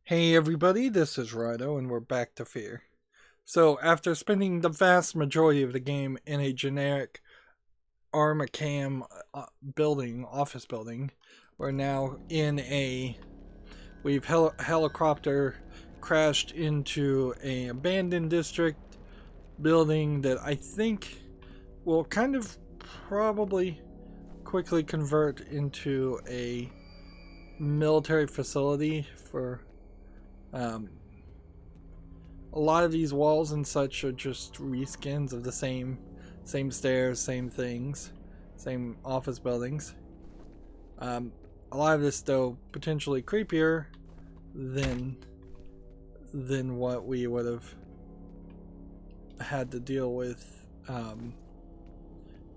Hey everybody, this is Rydo and we're back to F.E.A.R. So after spending the vast majority of the game in a generic Armacam office building, we're now in we've helicopter crashed into a abandoned district building that I think will kind of probably quickly convert into a military facility for a lot of these walls and such are just reskins of the same stairs, same things, same office buildings. A lot of this though potentially creepier than what we would have had to deal with in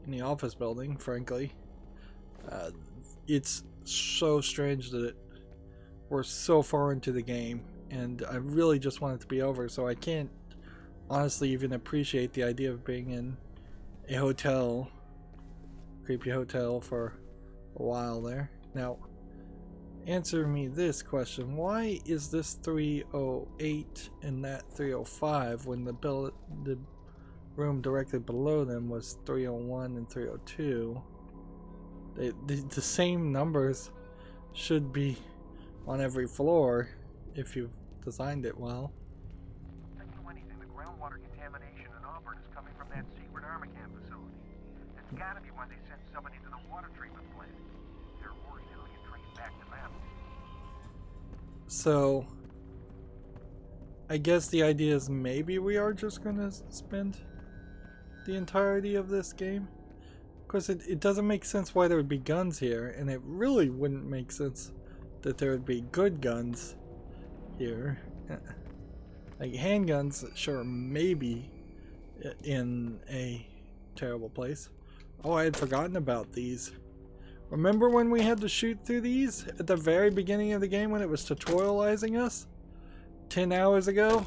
the office building, frankly. It's so strange that we're so far into the game and I really just want it to be over, so I can't honestly even appreciate the idea of being in a hotel, creepy hotel, for a while there. Now, answer me this question: why is this 308 and that 305 when the room directly below them was 301 and 302? The same numbers should be on every floor if you've designed it well. I knew anything. The groundwater contamination in Auburn is coming from that secret Armacam facility. It's gotta be why they sent somebody to the water treatment plant. They're worried it'll get traced back to them. So I guess the idea is maybe we are just gonna spend the entirety of this game. Of course, it doesn't make sense why there would be guns here, and it really wouldn't make sense that there would be good guns here. Like handguns, sure, maybe in a terrible place. Oh, I had forgotten about these. Remember when we had to shoot through these at the very beginning of the game when it was tutorializing us 10 hours ago?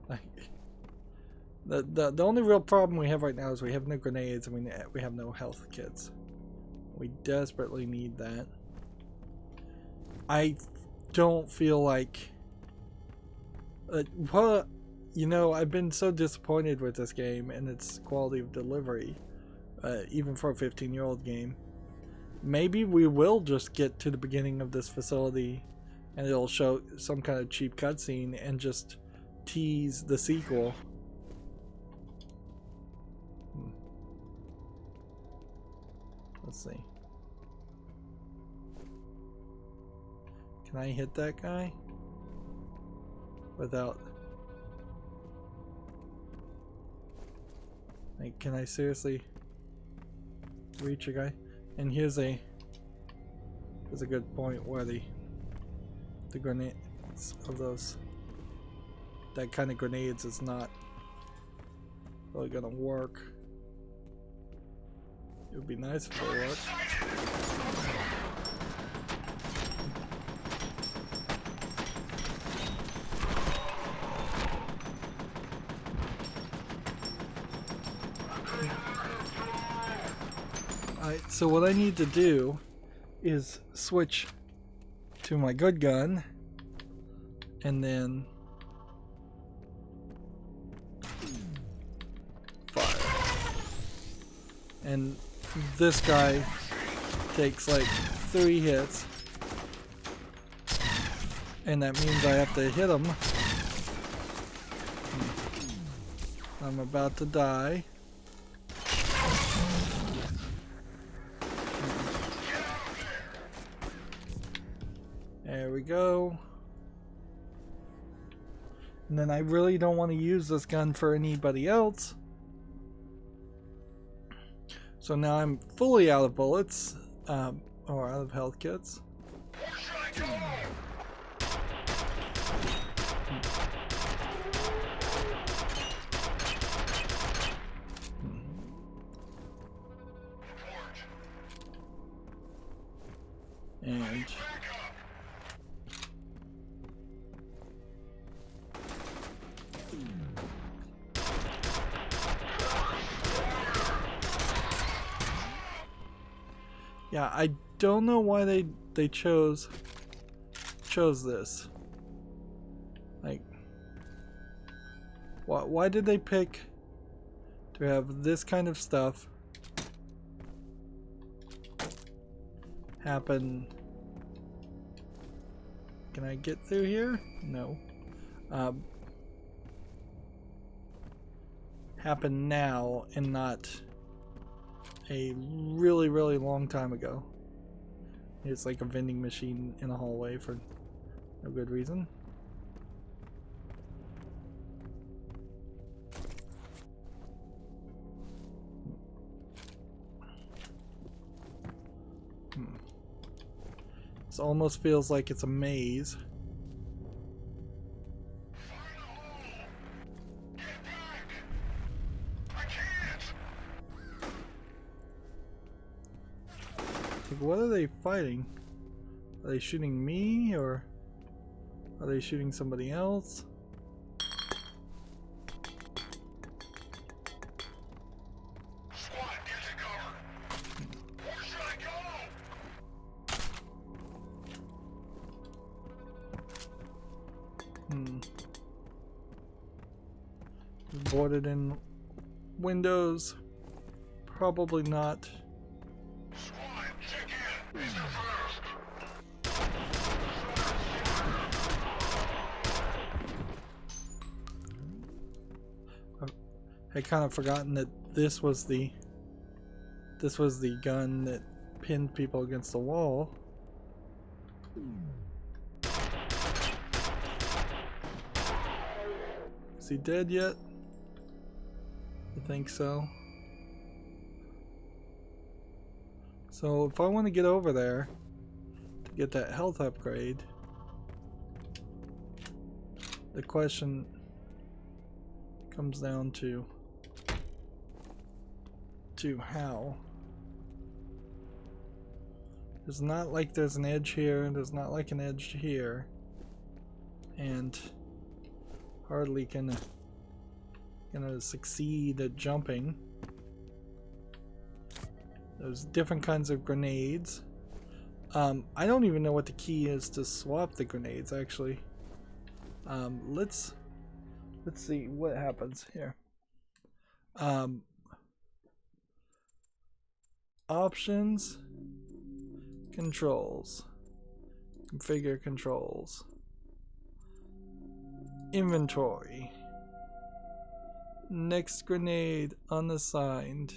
Like, the only real problem we have right now is we have no grenades and we have no health kits. We desperately need that. I don't feel like well, you know, I've been so disappointed with this game and its quality of delivery, even for a 15-year-old game. Maybe we will just get to the beginning of this facility and it'll show some kind of cheap cutscene and just tease the sequel. Let's see. Can I hit that guy without, like, can I seriously reach a guy? And here's a good point where the grenades of that kind of grenades is not really gonna work. It would be nice if they worked. Alright, so what I need to do is switch to my good gun and then fire. And this guy takes like 3 hits, and that means I have to hit him. I'm about to die. There we go. And then I really don't want to use this gun for anybody else. So now I'm fully out of bullets, or out of health kits. And yeah, I don't know why they chose this. Like, why did they pick to have this kind of stuff happen? Can I get through here? No. Happen now and not a really, really long time ago. It's like a vending machine in a hallway for no good reason. This almost feels like it's a maze. Like, what are they fighting? Are they shooting me, or are they shooting somebody else? Squad, get to cover. Where should I go? Boarded in windows. Probably not. Squad, check in. These are first. I kind of forgotten that this was the gun that pinned people against the wall. Is he dead yet? I think so. So if I want to get over there to get that health upgrade, the question comes down to how. It's not like there's an edge here, there's not like an edge here, and hardly gonna succeed at jumping. There's different kinds of grenades. I don't even know what the key is to swap the grenades, actually. Let's see what happens here. Options, controls, configure controls, inventory, next grenade unassigned,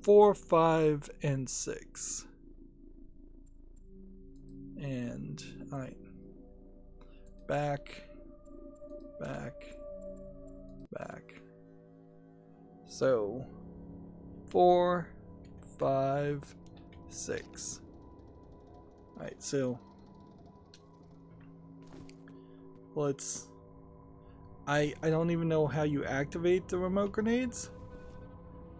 4, 5, and 6. And alright, back. So 4, 5, 6. Alright, so let's. I don't even know how you activate the remote grenades,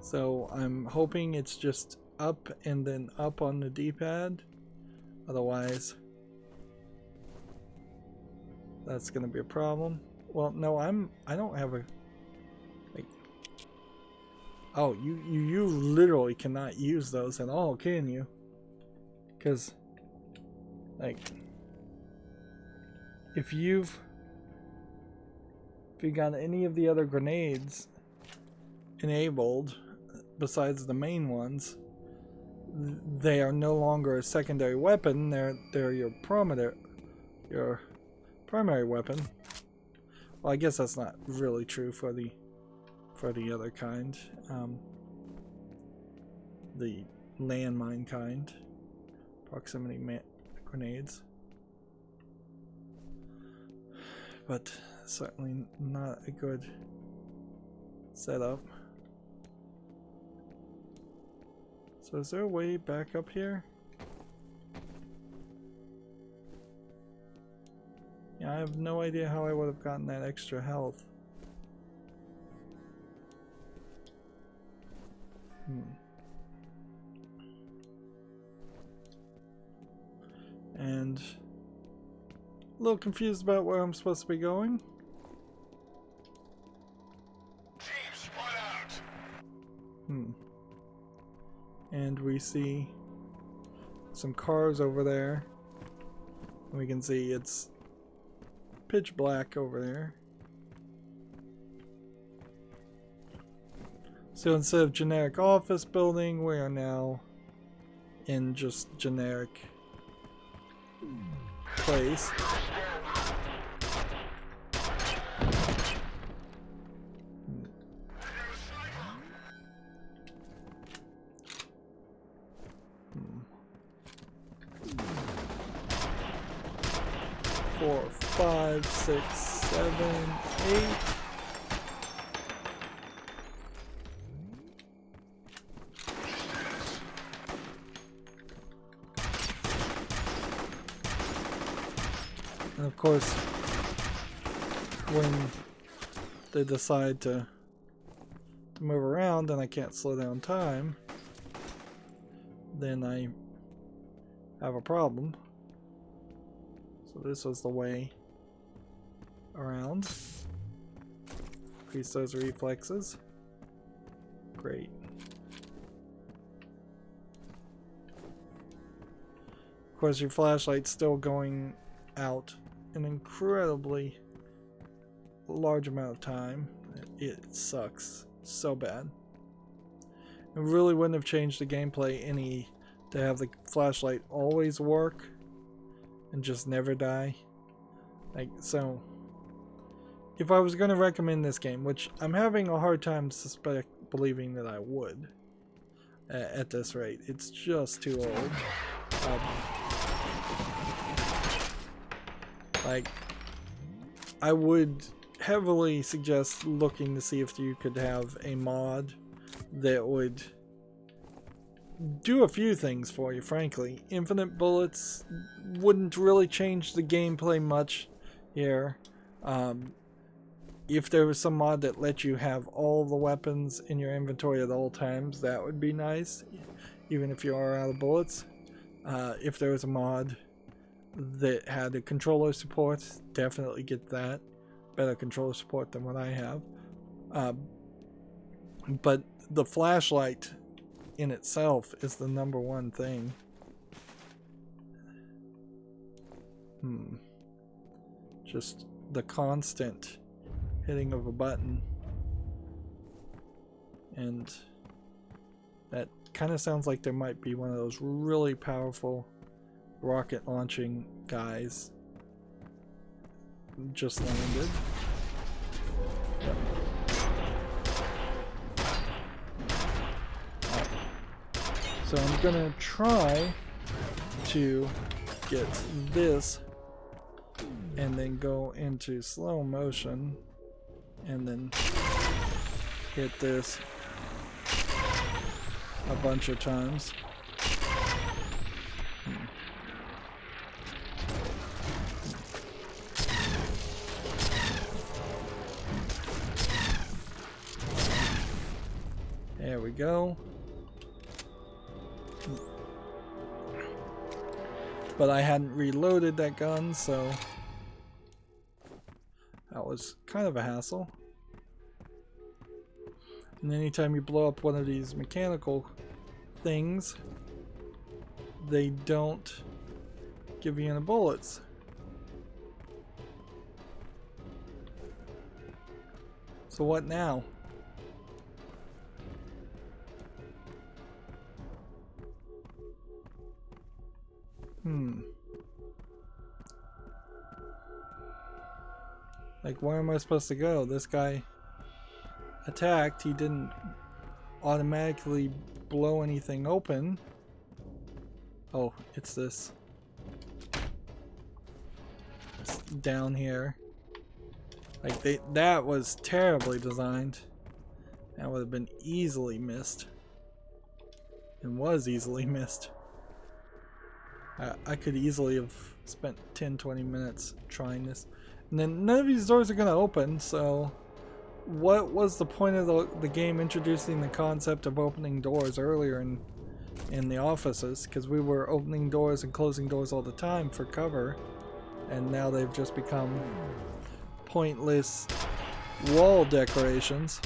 so I'm hoping it's just up and then up on the D-pad. Otherwise, that's gonna be a problem. Well, no, I don't have a. Like, oh, you literally cannot use those at all, can you? Because, like, if you got any of the other grenades enabled besides the main ones, they are no longer a secondary weapon. They're your primary weapon. Well, I guess that's not really true for the other kind, the landmine kind, proximity grenades, but certainly not a good setup. So is there a way back up here? Yeah, I have no idea how I would have gotten that extra health. And a little confused about where I'm supposed to be going. Team, spread out. And we see some cars over there. And we can see it's pitch black over there. So instead of generic office building, we are now in just generic place. Four, 5, 6, 7, 8. And of course, when they decide to move around and I can't slow down time, then I have a problem. So this was the way around. Increase those reflexes. Great. Of course, your flashlight's still going out an incredibly large amount of time. It sucks so bad. It really wouldn't have changed the gameplay any to have the flashlight always work and just never die. Like, so if I was going to recommend this game, which I'm having a hard time believing that I would at this rate, it's just too old. Like, I would heavily suggest looking to see if you could have a mod that would do a few things for you, frankly. Infinite bullets wouldn't really change the gameplay much here. If there was some mod that let you have all the weapons in your inventory at all times, that would be nice, even if you are out of bullets. If there was a mod that had a controller support, definitely get that. Better controller support than what I have. But the flashlight in itself is the #1 thing. Just the constant hitting of a button. And that kind of sounds like there might be one of those really powerful rocket launching guys just landed. Yep. So I'm gonna try to get this and then go into slow motion and then hit this a bunch of times. There we go. But I hadn't reloaded that gun, so that was kind of a hassle. And anytime you blow up one of these mechanical things, they don't give you any bullets. So what now? Like, where am I supposed to go? This guy attacked. He didn't automatically blow anything open. Oh, it's this. It's down here. Like, that was terribly designed. That would have been easily missed. And was easily missed. I could easily have spent 10-20 minutes trying this. And then none of these doors are going to open, so what was the point of the game introducing the concept of opening doors earlier in the offices? Because we were opening doors and closing doors all the time for cover, and now they've just become pointless wall decorations.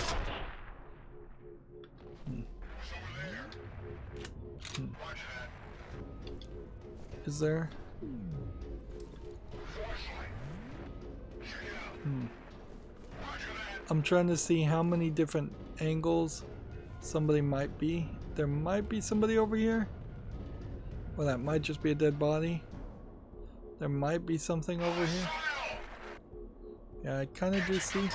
Is there? I'm trying to see how many different angles somebody might be. There might be somebody over here. Well, that might just be a dead body. There might be something over here. Yeah, I kind of do see.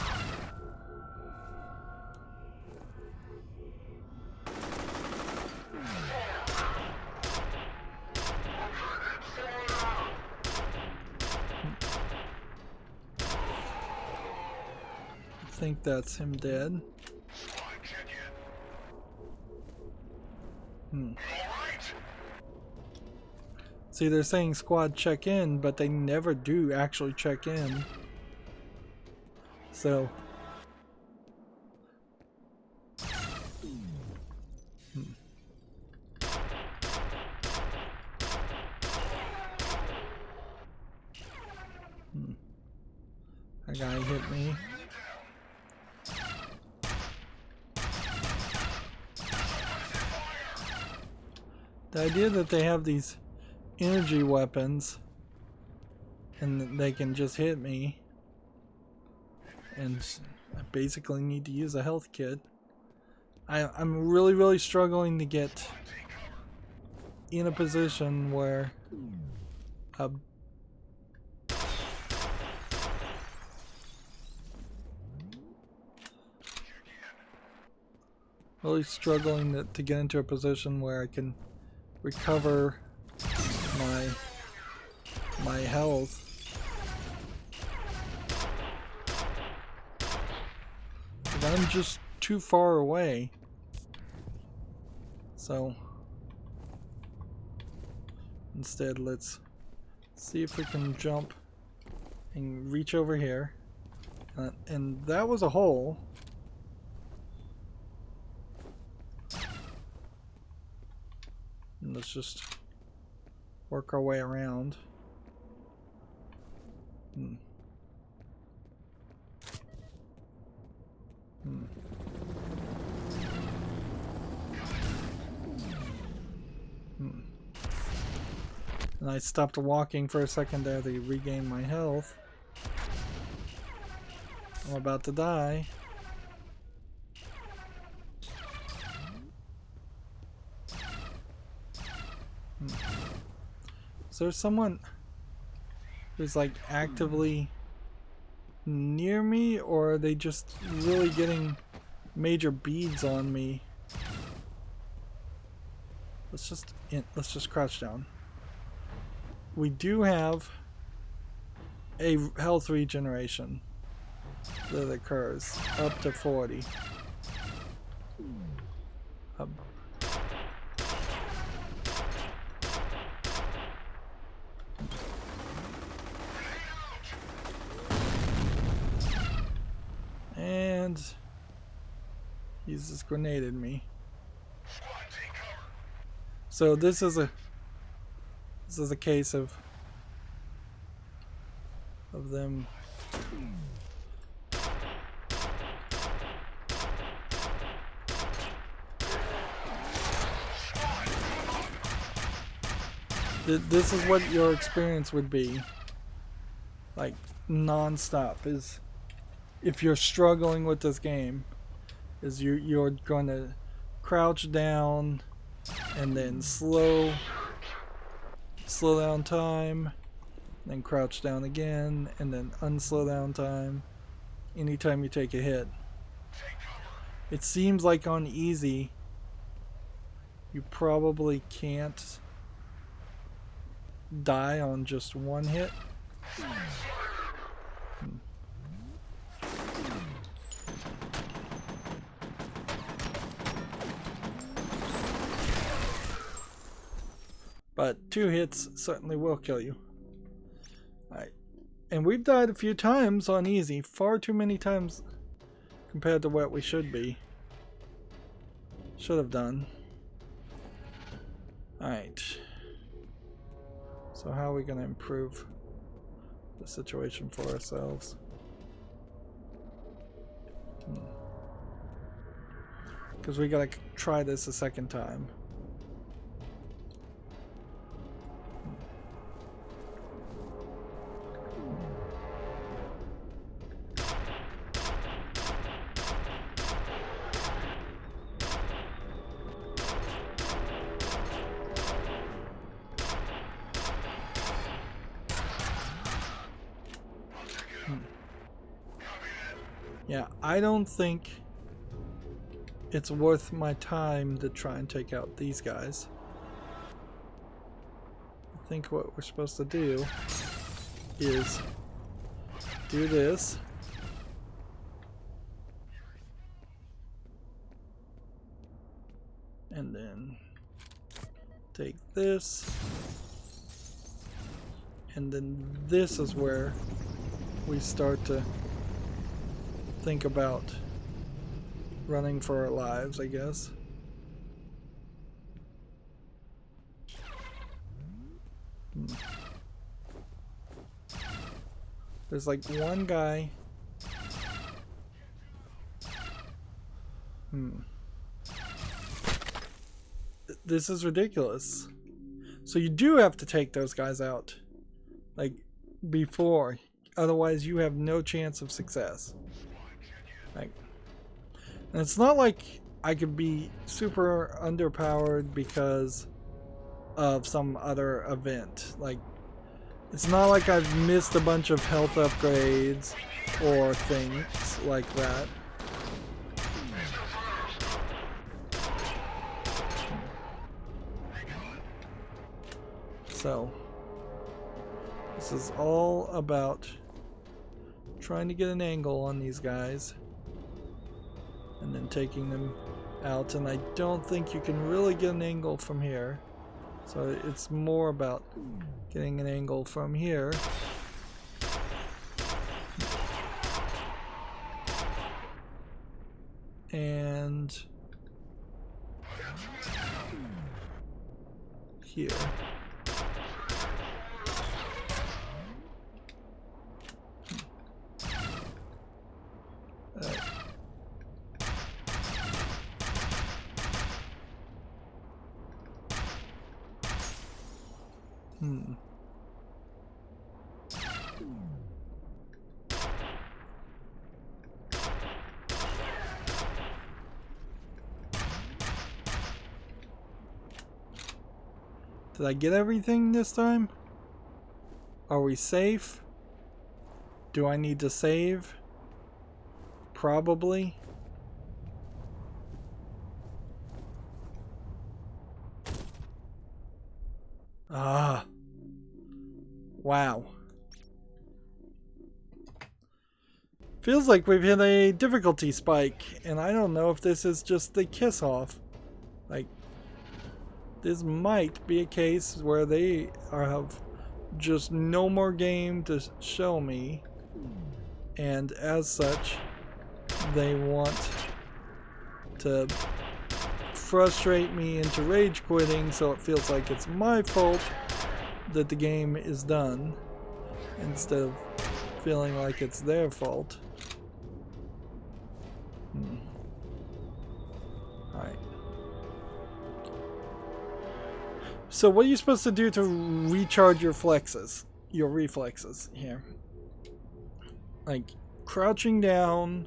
I think that's him dead. See, they're saying squad check in, but they never do actually check in. So. That guy hit me. The idea that they have these energy weapons and they can just hit me and I basically need to use a health kit. I'm really struggling to get in a position where really struggling to get into a position where I can recover my health. But I'm just too far away. So instead, let's see if we can jump and reach over here. And that was a hole. And let's just work our way around. And I stopped walking for a second there to regain my health. I'm about to die. Is there someone who's like actively near me, or are they just really getting major beads on me? Let's just crouch down. We do have a health regeneration that occurs up to 40. And he's just grenaded me. So this is a case of them this is what your experience would be like non-stop, is if you're struggling with this game, is you're going to crouch down and then slow down time, then crouch down again, and then unslow down time anytime you take a hit. It seems like on easy you probably can't die on just one hit. But 2 hits certainly will kill you. Alright. And we've died a few times on easy. Far too many times compared to what we should have done. Alright. So how are we going to improve the situation for ourselves? Because we got to try this a second time. Yeah, I don't think it's worth my time to try and take out these guys. I think what we're supposed to do is do this. And then take this. And then this is where we start to think about running for our lives, I guess. There's like one guy. This is ridiculous. So you do have to take those guys out, like, before. Otherwise you have no chance of success. Like, and it's not like I could be super underpowered because of some other event. Like, it's not like I've missed a bunch of health upgrades or things like that. So, this is all about trying to get an angle on these guys and then taking them out, and I don't think you can really get an angle from here, so it's more about getting an angle from here. And here. Did I get everything this time? Are we safe? Do I need to save? Probably. Ah. Wow. Feels like we've hit a difficulty spike, and I don't know if this is just the kiss off. Like, this might be a case where they have just no more game to show me, and as such, they want to frustrate me into rage quitting, so it feels like it's my fault that the game is done instead of feeling like it's their fault. Alright. So what are you supposed to do to recharge your reflexes here? Like, crouching down,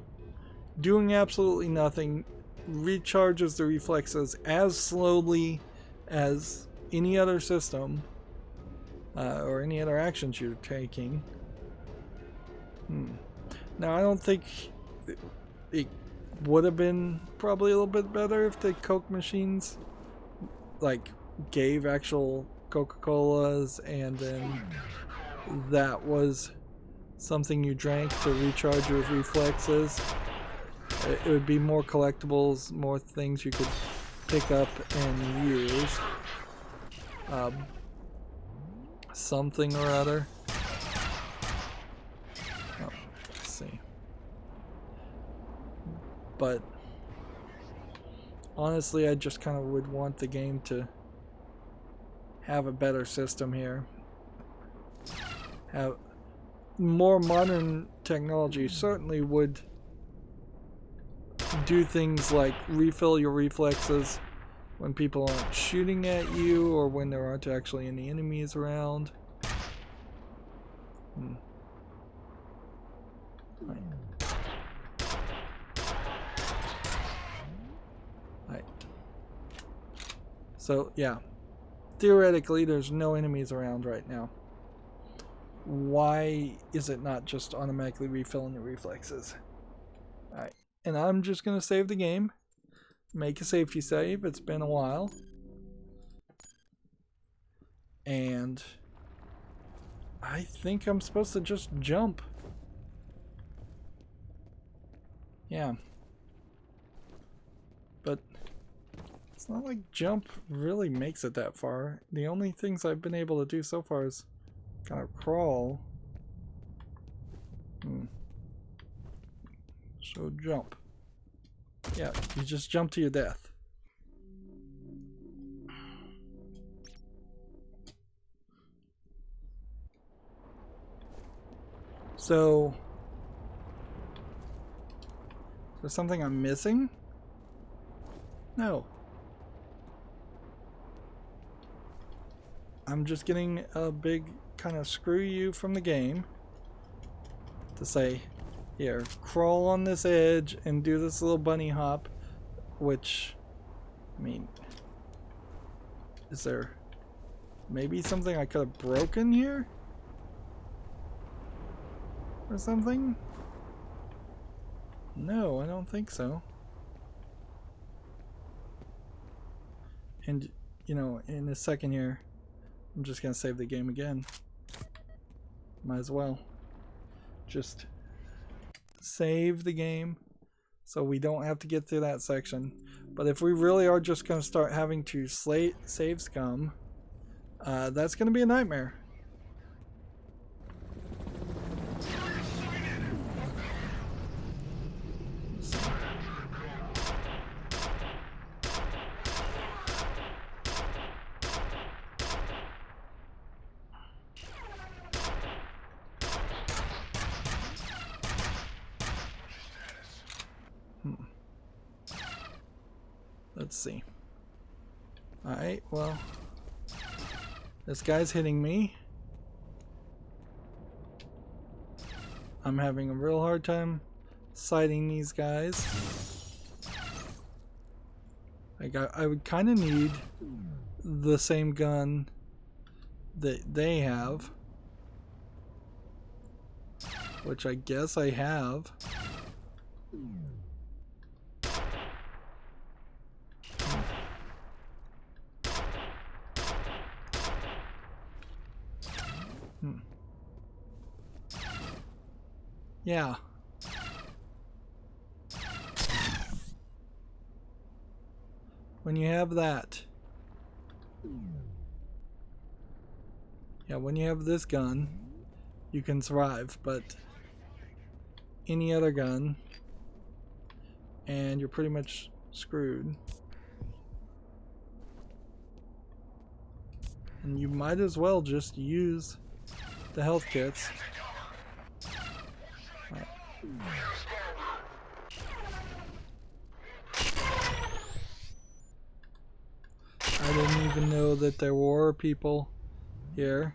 doing absolutely nothing, recharges the reflexes as slowly as any other system or any other actions you're taking. Now, I don't think it would have been probably a little bit better if the Coke machines, like, gave actual Coca-Colas and then that was something you drank to recharge your reflexes. It would be more collectibles, more things you could pick up and use. Something or other. Oh, let's see. But honestly, I just kind of would want the game to have a better system here. Have more modern technology certainly would do things like refill your reflexes when people aren't shooting at you or when there aren't actually any enemies around. Right. Right. So, yeah. Theoretically, there's no enemies around right now. why is it not just automatically refilling your reflexes? Alright, and I'm just gonna save the game. Make a safety save, it's been a while. And I think I'm supposed to just jump. Yeah. But it's not like jump really makes it that far. The only things I've been able to do so far is kind of crawl. So jump. Yeah, you just jump to your death. So, is there something I'm missing? No. I'm just getting a big kind of screw you from the game to say, here, crawl on this edge and do this little bunny hop, which, I mean, is there maybe something I could have broken here? Or something? No, I don't think so. And, you know, in a second here, I'm just gonna save the game again. Might as well. Just save the game so we don't have to get through that section. But if we really are just gonna start having to save scum, that's gonna be a nightmare. Let's see. Alright, well, this guy's hitting me. I'm having a real hard time sighting these guys. I would kind of need the same gun that they have, which I guess I have. Yeah. When you have that. Yeah, when you have this gun, you can survive, but any other gun, and you're pretty much screwed. And you might as well just use the health kits. Right. I didn't even know that there were people here.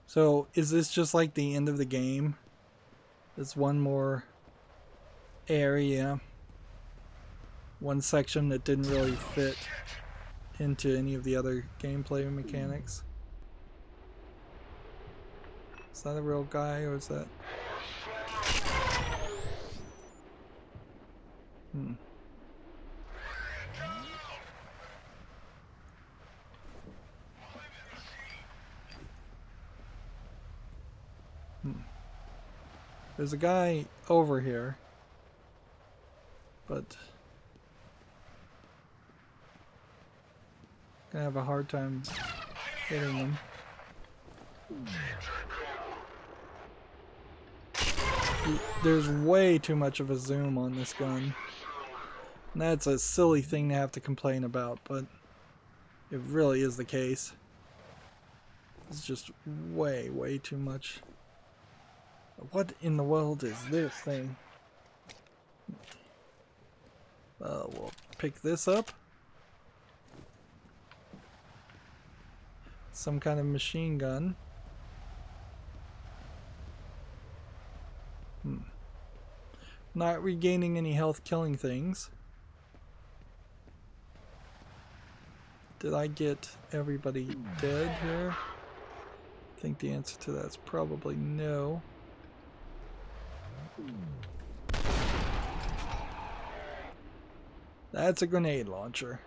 So, is this just like the end of the game? There's one more area, one section that didn't really fit into any of the other gameplay mechanics. Is that a real guy, or is that... There's a guy over here, but gonna have a hard time hitting him. There's way too much of a zoom on this gun. And that's a silly thing to have to complain about, but it really is the case. It's just way too much. What in the world is this thing? We'll pick this up. Some kind of machine gun. Not regaining any health killing things. Did I get everybody dead here? I think the answer to that is probably no. That's a grenade launcher.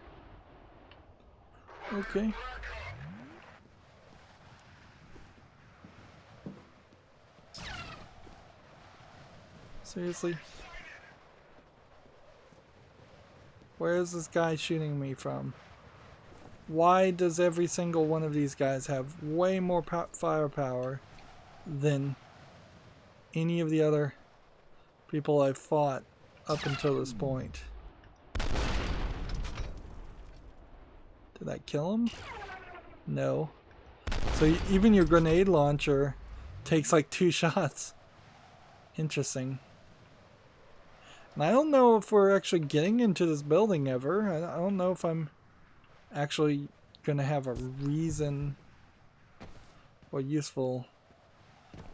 Okay. Seriously? Where is this guy shooting me from? Why does every single one of these guys have way more firepower than any of the other people I've fought up until this point? Did that kill him? No. So even your grenade launcher takes like 2 shots. Interesting. And I don't know if we're actually getting into this building ever. I don't know if I'm actually gonna have a reason or useful.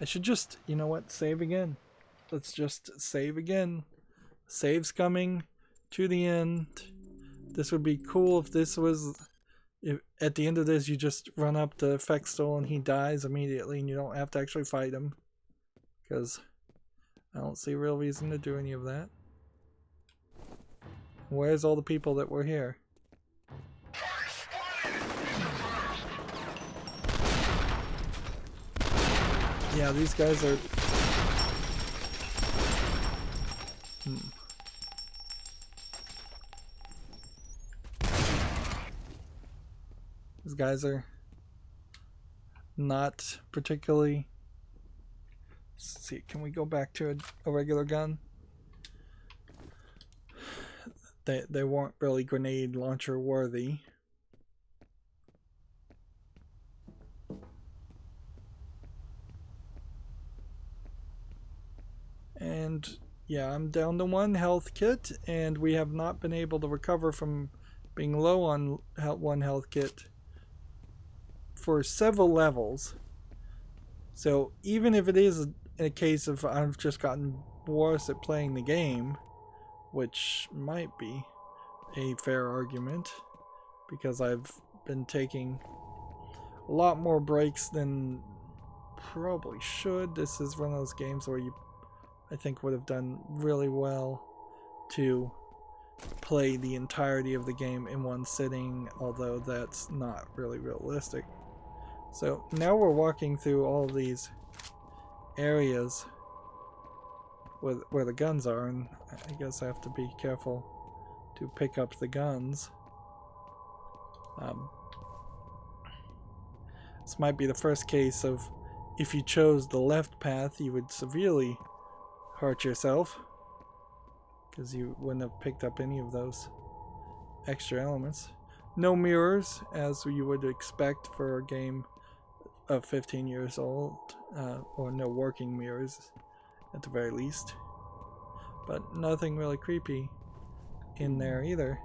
I should just, you know what, save again. Let's just save again. Save's coming to the end. This would be cool if this was, if at the end of this you just run up to Fextel and he dies immediately and you don't have to actually fight him. Because I don't see a real reason to do any of that. Where's all the people that were here? Yeah, these guys are... These guys are not particularly... Let's see, can we go back to a regular gun? They weren't really grenade launcher worthy. And yeah, I'm down to 1 health kit, and we have not been able to recover from being low on 1 health kit for several levels. So even if it is a case of I've just gotten worse at playing the game, which might be a fair argument, because I've been taking a lot more breaks than probably should. This is one of those games where you, I think, would have done really well to play the entirety of the game in one sitting, although that's not really realistic. So now we're walking through all these areas where the guns are, and I guess I have to be careful to pick up the guns. This might be the first case of if you chose the left path you would severely hurt yourself, because you wouldn't have picked up any of those extra elements. No mirrors, as you would expect for a game of 15 years old, or no working mirrors at the very least. But nothing really creepy in there either.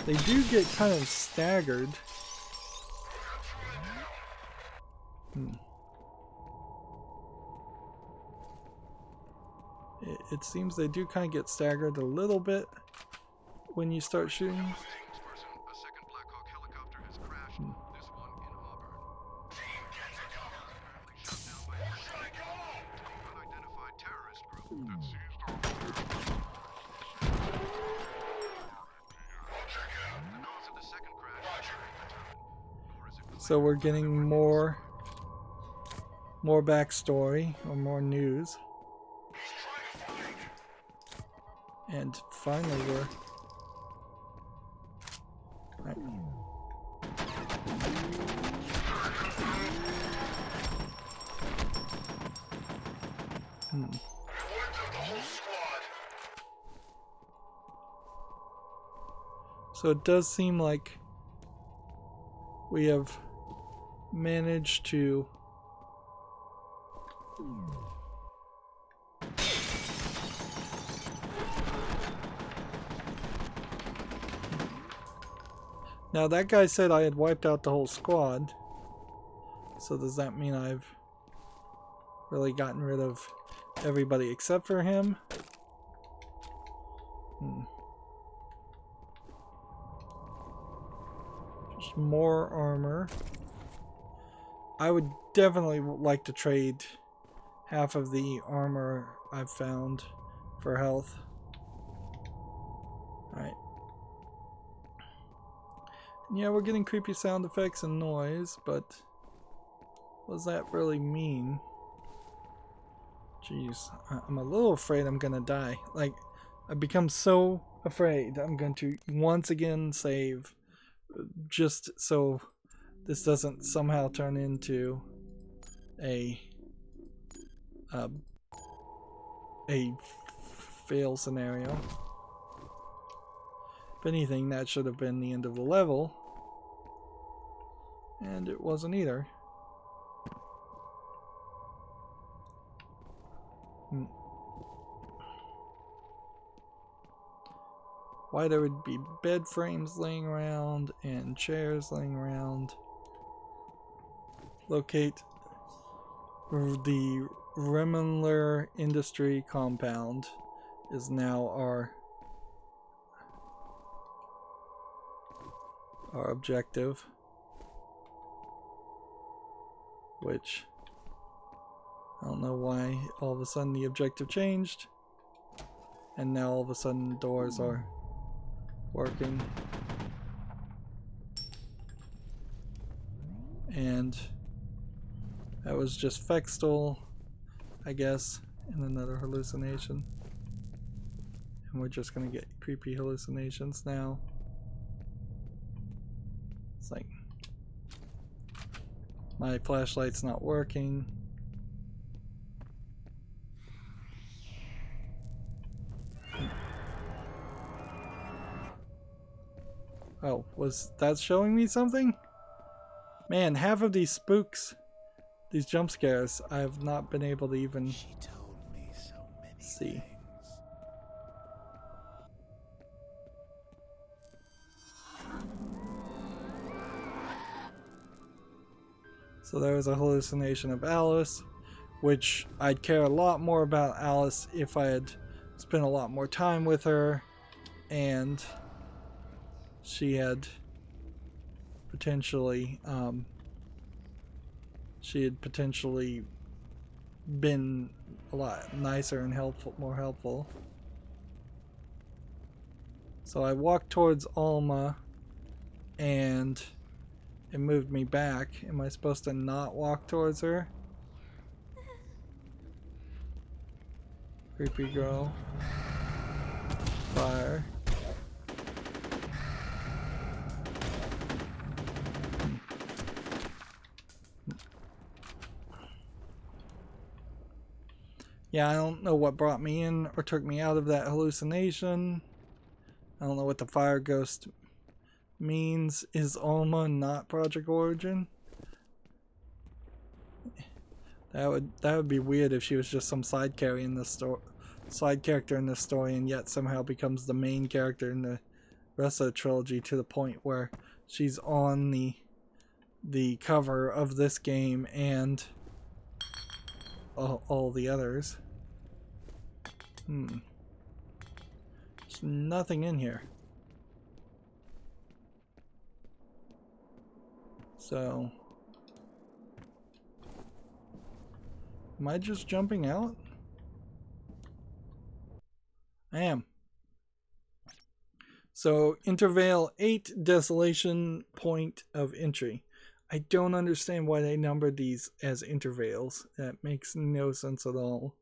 They do get kind of staggered. It seems they do kind of get staggered a little bit when you start shooting. So we're getting more backstory or more news. And finally we're... Right. So it does seem like we have managed to Now that guy said I had wiped out the whole squad. So does that mean I've really gotten rid of everybody except for him? Just more armor. I would definitely like to trade half of the armor I've found for health. Alright. Yeah, we're getting creepy sound effects and noise, but what does that really mean? Jeez, I'm a little afraid I'm gonna die. Like, I've become so afraid I'm going to once again save just so this doesn't somehow turn into a fail scenario. If anything, that should have been the end of the level, and it wasn't either. Why there would be bed frames laying around and chairs laying around. Locate the Remler Industry Compound is now our objective, which I don't know why all of a sudden the objective changed and now all of a sudden doors are working. And that was just Fextel, I guess, and another hallucination. And we're just gonna get creepy hallucinations now. It's like my flashlight's not working. Oh, was that showing me something? Man, half of these spooks, these jump scares, I have not been able to even see. So there was a hallucination of Alice, which I'd care a lot more about Alice if I had spent a lot more time with her and she had potentially been a lot nicer and helpful, more helpful. So I walked towards Alma and it moved me back. Am I supposed to not walk towards her? Creepy girl. Fire. Yeah, I don't know what brought me in or took me out of that hallucination. I don't know what the fire ghost means. Is Alma not Project Origin? That would be weird if she was just some side character in the story, and yet somehow becomes the main character in the rest of the trilogy to the point where she's on the cover of this game and all the others. There's nothing in here. So, am I just jumping out? I am. So, interval 8, desolation point of entry. I don't understand why they numbered these as intervals. That makes no sense at all.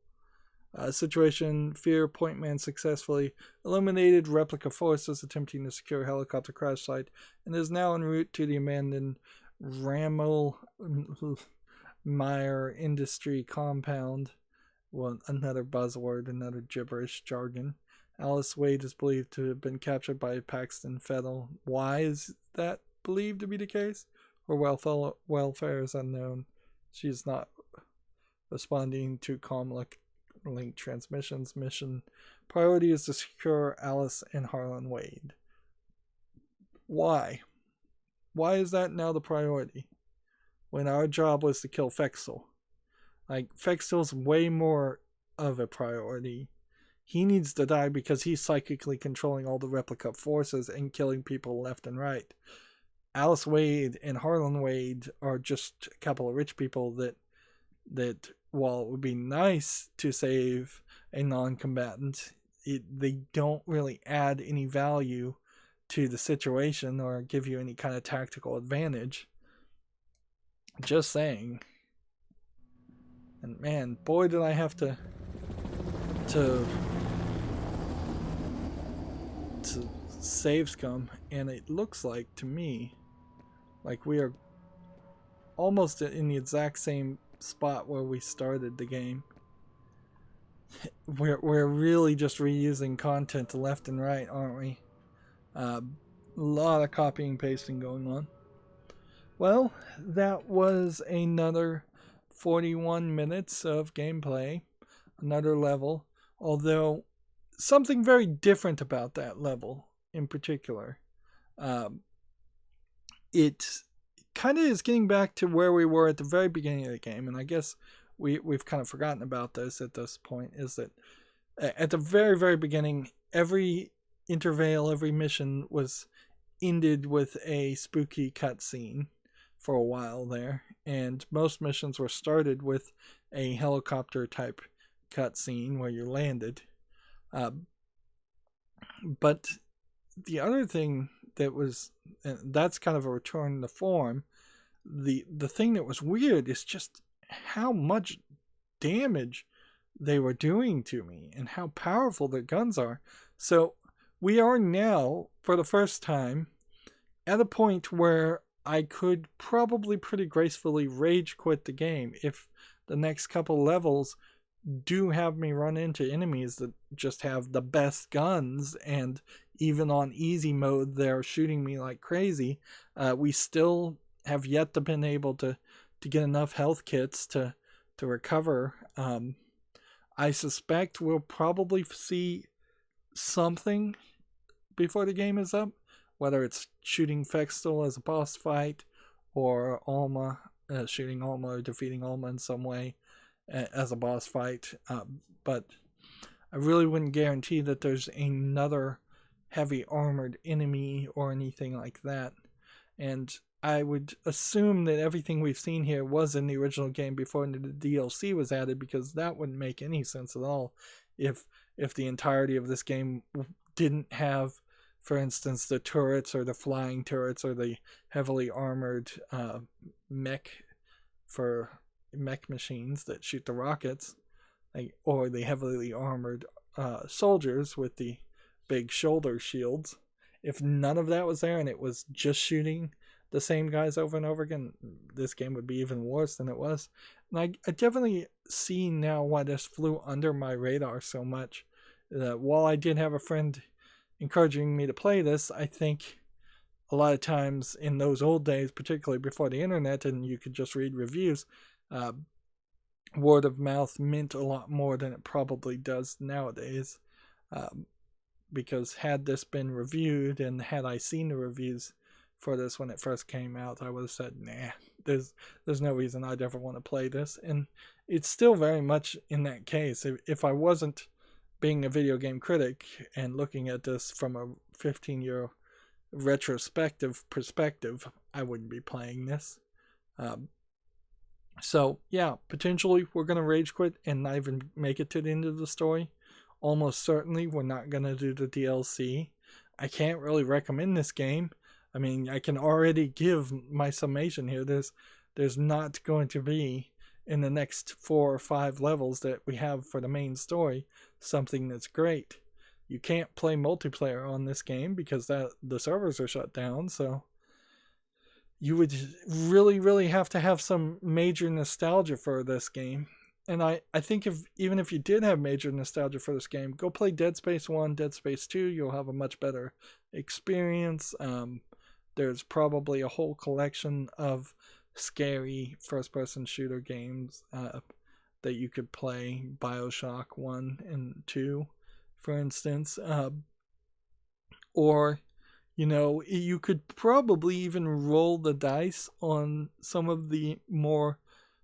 Situation: F.E.A.R point man successfully eliminated replica forces attempting to secure a helicopter crash site and is now en route to the abandoned Meyer Industry Compound. Well, another buzzword, another gibberish jargon. Alice Wade is believed to have been captured by Paxton Fettel. Why is that believed to be the case? Her welfare is unknown. She is not responding to comlink transmissions. Mission priority is to secure Alice and Harlan Wade. Why? Why is that now the priority? When our job was to kill Fexel. Like, Fexel's way more of a priority. He needs to die because he's psychically controlling all the replica forces and killing people left and right. Alice Wade and Harlan Wade are just a couple of rich people that while it would be nice to save a non-combatant, they don't really add any value to the situation or give you any kind of tactical advantage. Just saying. And man, boy, did I have to save scum, and it looks like to me like we are almost in the exact same spot where we started the game. We're really just reusing content left and right, aren't we? A lot of copying and pasting going on. Well, that was another 41 minutes of gameplay, another level, although something very different about that level in particular. It kind of is getting back to where we were at the very beginning of the game, and I guess we've kind of forgotten about this at this point, is that at the very, very beginning, every interval, every mission was ended with a spooky cutscene for a while there, and most missions were started with a helicopter type cutscene where you landed. But the other thing that's kind of a return to form. The thing that was weird is just how much damage they were doing to me and how powerful their guns are. So we are now, for the first time, at a point where I could probably pretty gracefully rage quit the game if the next couple levels do have me run into enemies that just have the best guns, and even on easy mode they're shooting me like crazy. We still have yet to been able to get enough health kits to recover. I suspect we'll probably see something before the game is up, whether it's shooting Fexel as a boss fight, or Alma, shooting Alma or defeating Alma in some way as a boss fight. But I really wouldn't guarantee that there's another heavy armored enemy or anything like that. And I would assume that everything we've seen here was in the original game before the DLC was added, because that wouldn't make any sense at all if the entirety of this game didn't have, for instance, the turrets or the flying turrets or the heavily armored mech machines that shoot the rockets, or the heavily armored soldiers with the big shoulder shields. If none of that was there and it was just shooting the same guys over and over again, this game would be even worse than it was. And I definitely see now why this flew under my radar so much. While I did have a friend encouraging me to play this, I think a lot of times in those old days, particularly before the internet and you could just read reviews, word of mouth meant a lot more than it probably does nowadays. Because had this been reviewed, and had I seen the reviews for this when it first came out, I would have said, nah, there's no reason I'd ever want to play this. And it's still very much in that case. If I wasn't being a video game critic and looking at this from a 15-year retrospective perspective, I wouldn't be playing this. So yeah, potentially we're going to rage quit and not even make it to the end of the story. Almost certainly we're not going to do the DLC. I can't really recommend this game. I mean, I can already give my summation here. There's not going to be, in the next 4 or 5 levels that we have for the main story, something that's great. You can't play multiplayer on this game because the servers are shut down, so you would really, really have to have some major nostalgia for this game. And I think even if you did have major nostalgia for this game, go play Dead Space 1, Dead Space 2. You'll have a much better experience. There's probably a whole collection of scary first-person shooter games that you could play. BioShock 1 and 2, for instance. Or You know, you could probably even roll the dice on some of the more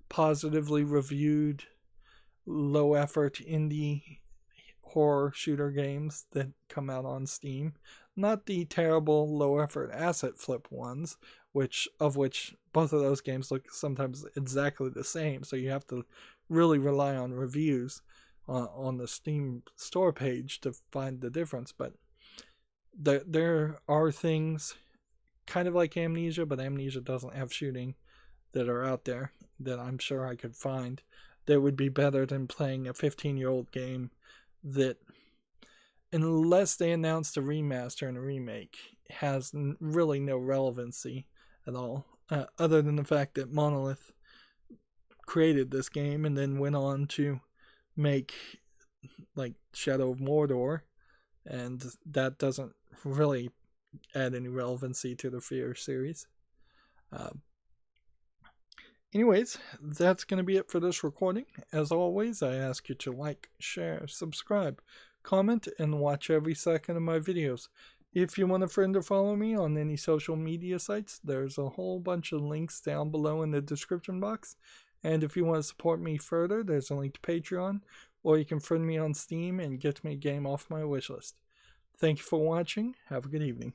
positively reviewed, low effort indie horror shooter games that come out on Steam. Not the terrible low effort asset flip ones, which both of those games look sometimes exactly the same, so you have to really rely on reviews on the Steam store page to find the difference. But there are things kind of like Amnesia, but Amnesia doesn't have shooting, that are out there that I'm sure I could find that would be better than playing a 15-year-old game that, unless they announced a remaster and a remake, has really no relevancy at all, other than the fact that Monolith created this game and then went on to make like Shadow of Mordor, and that doesn't really add any relevancy to the F.E.A.R series. Anyways, that's going to be it for this recording. As always, I ask you to like, share, subscribe, comment, and watch every second of my videos. If you want a friend to follow me on any social media sites, there's a whole bunch of links down below in the description box. And if you want to support me further, there's a link to Patreon, or you can friend me on Steam and get me a game off my wishlist. Thank you for watching. Have a good evening.